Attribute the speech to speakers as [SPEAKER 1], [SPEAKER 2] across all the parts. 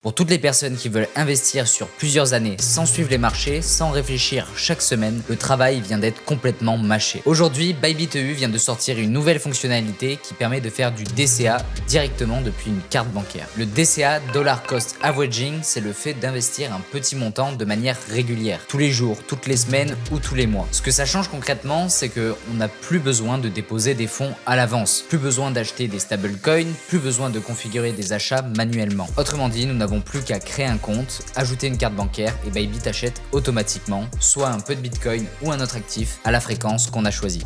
[SPEAKER 1] Pour toutes les personnes qui veulent investir sur plusieurs années sans suivre les marchés, sans réfléchir chaque semaine, le travail vient d'être complètement mâché. Aujourd'hui, Bybit EU vient de sortir une nouvelle fonctionnalité qui permet de faire du DCA directement depuis une carte bancaire. Le DCA, Dollar Cost Averaging, c'est le fait d'investir un petit montant de manière régulière, tous les jours, toutes les semaines ou tous les mois. Ce que ça change concrètement, c'est qu'on n'a plus besoin de déposer des fonds à l'avance, plus besoin d'acheter des stablecoins, plus besoin de configurer des achats manuellement. Autrement dit, nous n'avons plus qu'à créer un compte, ajouter une carte bancaire et Bybit achète automatiquement soit un peu de Bitcoin ou un autre actif à la fréquence qu'on a choisie.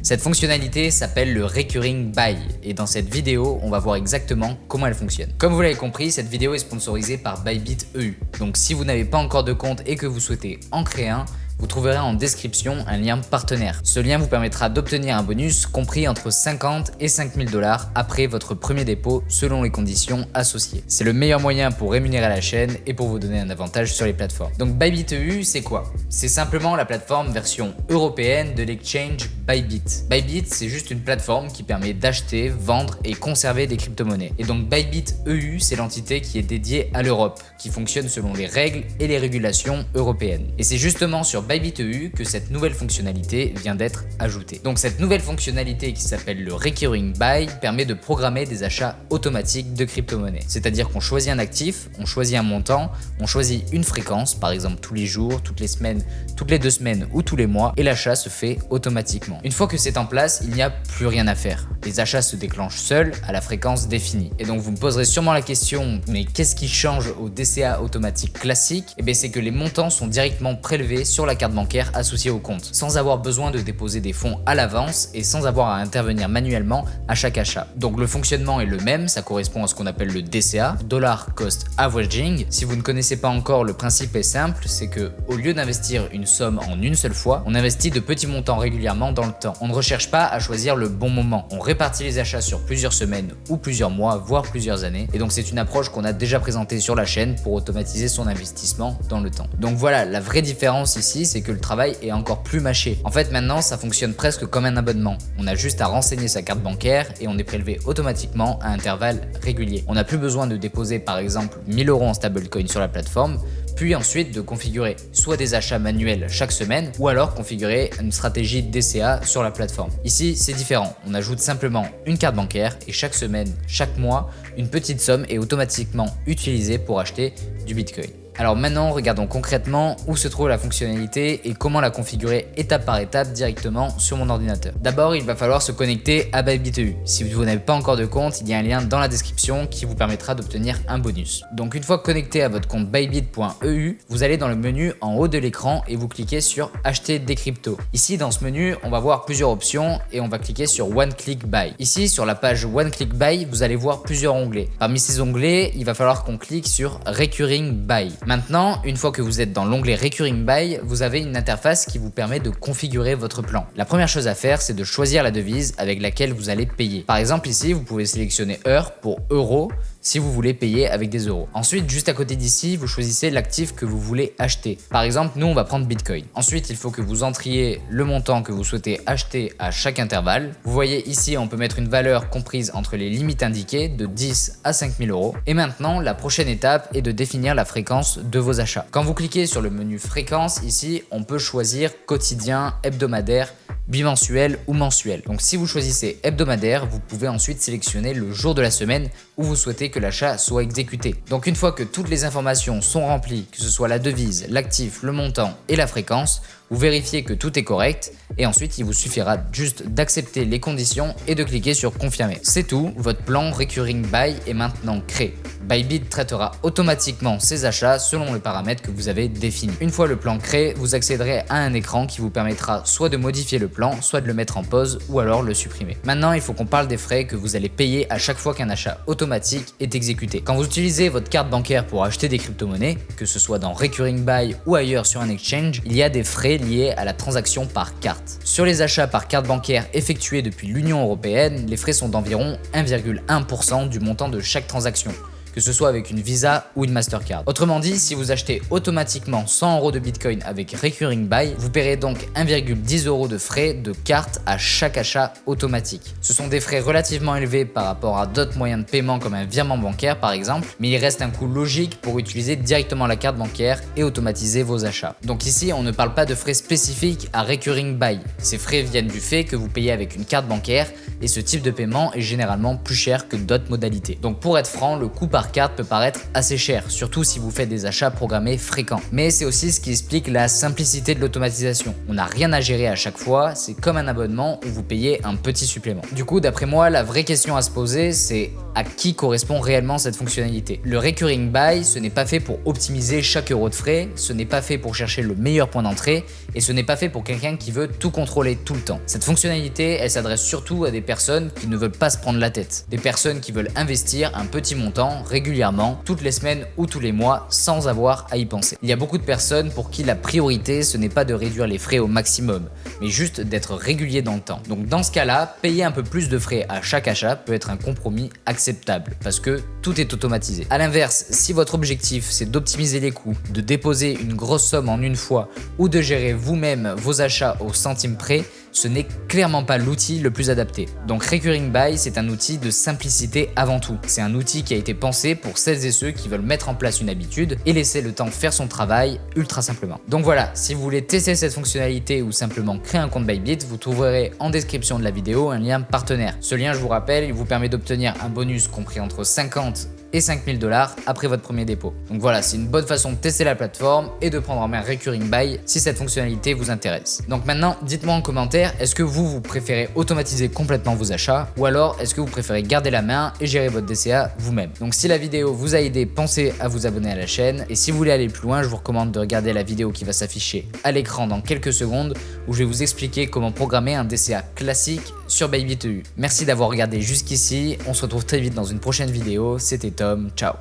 [SPEAKER 1] Cette fonctionnalité s'appelle le Recurring Buy et dans cette vidéo, on va voir exactement comment elle fonctionne. Comme vous l'avez compris, cette vidéo est sponsorisée par Bybit EU. Donc si vous n'avez pas encore de compte et que vous souhaitez en créer un, vous trouverez en description un lien partenaire. Ce lien vous permettra d'obtenir un bonus compris entre 50 et 5000 $ après votre premier dépôt selon les conditions associées. C'est le meilleur moyen pour rémunérer la chaîne et pour vous donner un avantage sur les plateformes. Donc Bybit EU, c'est quoi? C'est simplement la plateforme version européenne de l'exchange Bybit. Bybit, c'est juste une plateforme qui permet d'acheter, vendre et conserver des crypto-monnaies. Et donc Bybit EU, c'est l'entité qui est dédiée à l'Europe, qui fonctionne selon les règles et les régulations européennes. Et c'est justement sur Bybit EU que cette nouvelle fonctionnalité vient d'être ajoutée. Donc cette nouvelle fonctionnalité qui s'appelle le Recurring Buy permet de programmer des achats automatiques de crypto-monnaies. C'est-à-dire qu'on choisit un actif, on choisit un montant, on choisit une fréquence, par exemple tous les jours, toutes les semaines, toutes les 2 semaines ou tous les mois, et l'achat se fait automatiquement. Une fois que c'est en place, il n'y a plus rien à faire. Les achats se déclenchent seuls à la fréquence définie. Et donc vous me poserez sûrement la question, mais qu'est-ce qui change au DCA automatique classique? Eh bien c'est que les montants sont directement prélevés sur la carte bancaire associée au compte, sans avoir besoin de déposer des fonds à l'avance et sans avoir à intervenir manuellement à chaque achat. Donc le fonctionnement est le même, ça correspond à ce qu'on appelle le DCA, Dollar Cost Averaging. Si vous ne connaissez pas encore, le principe est simple, c'est que au lieu d'investir une somme en une seule fois, on investit de petits montants régulièrement dans le temps. On ne recherche pas à choisir le bon moment. On répartit les achats sur plusieurs semaines ou plusieurs mois, voire plusieurs années. Et donc c'est une approche qu'on a déjà présentée sur la chaîne pour automatiser son investissement dans le temps. Donc voilà, la vraie différence ici, c'est que le travail est encore plus mâché. En fait, maintenant, ça fonctionne presque comme un abonnement. On a juste à renseigner sa carte bancaire et on est prélevé automatiquement à intervalles réguliers. On n'a plus besoin de déposer par exemple 1000 € en stablecoin sur la plateforme, puis ensuite de configurer soit des achats manuels chaque semaine ou alors configurer une stratégie DCA sur la plateforme. Ici, c'est différent. On ajoute simplement une carte bancaire et chaque semaine, chaque mois, une petite somme est automatiquement utilisée pour acheter du Bitcoin. Alors maintenant, regardons concrètement où se trouve la fonctionnalité et comment la configurer étape par étape directement sur mon ordinateur. D'abord, il va falloir se connecter à Bybit EU. Si vous n'avez pas encore de compte, il y a un lien dans la description qui vous permettra d'obtenir un bonus. Donc une fois connecté à votre compte bybit.eu, vous allez dans le menu en haut de l'écran et vous cliquez sur acheter des cryptos. Ici dans ce menu, on va voir plusieurs options et on va cliquer sur One Click Buy. Ici sur la page One Click Buy, vous allez voir plusieurs onglets. Parmi ces onglets, il va falloir qu'on clique sur Recurring Buy. Maintenant, une fois que vous êtes dans l'onglet Recurring Buy, vous avez une interface qui vous permet de configurer votre plan. La première chose à faire, c'est de choisir la devise avec laquelle vous allez payer. Par exemple ici, vous pouvez sélectionner heure pour euros si vous voulez payer avec des euros. Ensuite, juste à côté d'ici, vous choisissez l'actif que vous voulez acheter. Par exemple, nous, on va prendre Bitcoin. Ensuite, il faut que vous entriez le montant que vous souhaitez acheter à chaque intervalle. Vous voyez ici, on peut mettre une valeur comprise entre les limites indiquées de 10 à 5000 €. Et maintenant, la prochaine étape est de définir la fréquence de vos achats. Quand vous cliquez sur le menu fréquence, ici, on peut choisir quotidien, hebdomadaire, bimensuel ou mensuel. Donc si vous choisissez hebdomadaire, vous pouvez ensuite sélectionner le jour de la semaine où vous souhaitez que l'achat soit exécuté. Donc une fois que toutes les informations sont remplies, que ce soit la devise, l'actif, le montant et la fréquence, vous vérifiez que tout est correct et ensuite il vous suffira juste d'accepter les conditions et de cliquer sur confirmer. C'est tout, votre plan Recurring Buy est maintenant créé. Bybit traitera automatiquement ces achats selon les paramètres que vous avez définis. Une fois le plan créé, vous accéderez à un écran qui vous permettra soit de modifier le plan, soit de le mettre en pause ou alors le supprimer. Maintenant, il faut qu'on parle des frais que vous allez payer à chaque fois qu'un achat automatique est exécuté. Quand vous utilisez votre carte bancaire pour acheter des crypto-monnaies, que ce soit dans Recurring Buy ou ailleurs sur un exchange, il y a des frais liés à la transaction par carte. Sur les achats par carte bancaire effectués depuis l'Union européenne, les frais sont d'environ 1,1% du montant de chaque transaction, que ce soit avec une Visa ou une Mastercard. Autrement dit, si vous achetez automatiquement 100 € de Bitcoin avec Recurring Buy, vous paierez donc 1,10 € de frais de carte à chaque achat automatique. Ce sont des frais relativement élevés par rapport à d'autres moyens de paiement comme un virement bancaire par exemple, mais il reste un coût logique pour utiliser directement la carte bancaire et automatiser vos achats. Donc ici, on ne parle pas de frais spécifiques à Recurring Buy. Ces frais viennent du fait que vous payez avec une carte bancaire et ce type de paiement est généralement plus cher que d'autres modalités. Donc pour être franc, le coût par carte peut paraître assez cher, surtout si vous faites des achats programmés fréquents. Mais c'est aussi ce qui explique la simplicité de l'automatisation. On n'a rien à gérer à chaque fois, c'est comme un abonnement où vous payez un petit supplément. Du coup, d'après moi, la vraie question à se poser, c'est à qui correspond réellement cette fonctionnalité. Le Recurring Buy, ce n'est pas fait pour optimiser chaque euro de frais, ce n'est pas fait pour chercher le meilleur point d'entrée et ce n'est pas fait pour quelqu'un qui veut tout contrôler tout le temps. Cette fonctionnalité, elle s'adresse surtout à des personnes qui ne veulent pas se prendre la tête. Des personnes qui veulent investir un petit montant régulièrement, toutes les semaines ou tous les mois, sans avoir à y penser. Il y a beaucoup de personnes pour qui la priorité, ce n'est pas de réduire les frais au maximum, mais juste d'être régulier dans le temps. Donc dans ce cas-là, payer un peu plus de frais à chaque achat peut être un compromis acceptable, parce que tout est automatisé. A l'inverse, si votre objectif c'est d'optimiser les coûts, de déposer une grosse somme en une fois, ou de gérer vous-même vos achats au centime près, ce n'est clairement pas l'outil le plus adapté. Donc Recurring Buy, c'est un outil de simplicité avant tout. C'est un outil qui a été pensé pour celles et ceux qui veulent mettre en place une habitude et laisser le temps faire son travail ultra simplement. Donc voilà, si vous voulez tester cette fonctionnalité ou simplement créer un compte Bybit, vous trouverez en description de la vidéo un lien partenaire. Ce lien, je vous rappelle, il vous permet d'obtenir un bonus compris entre 50 et 5 000 $ après votre premier dépôt. Donc voilà, c'est une bonne façon de tester la plateforme et de prendre en main Recurring Buy si cette fonctionnalité vous intéresse. Donc maintenant, dites-moi en commentaire, est-ce que vous préférez automatiser complètement vos achats ou alors est-ce que vous préférez garder la main et gérer votre DCA vous-même? Donc si la vidéo vous a aidé, pensez à vous abonner à la chaîne et si vous voulez aller plus loin, je vous recommande de regarder la vidéo qui va s'afficher à l'écran dans quelques secondes où je vais vous expliquer comment programmer un DCA classique sur Bybit EU. Merci d'avoir regardé jusqu'ici, on se retrouve très vite dans une prochaine vidéo, c'était Tom, ciao.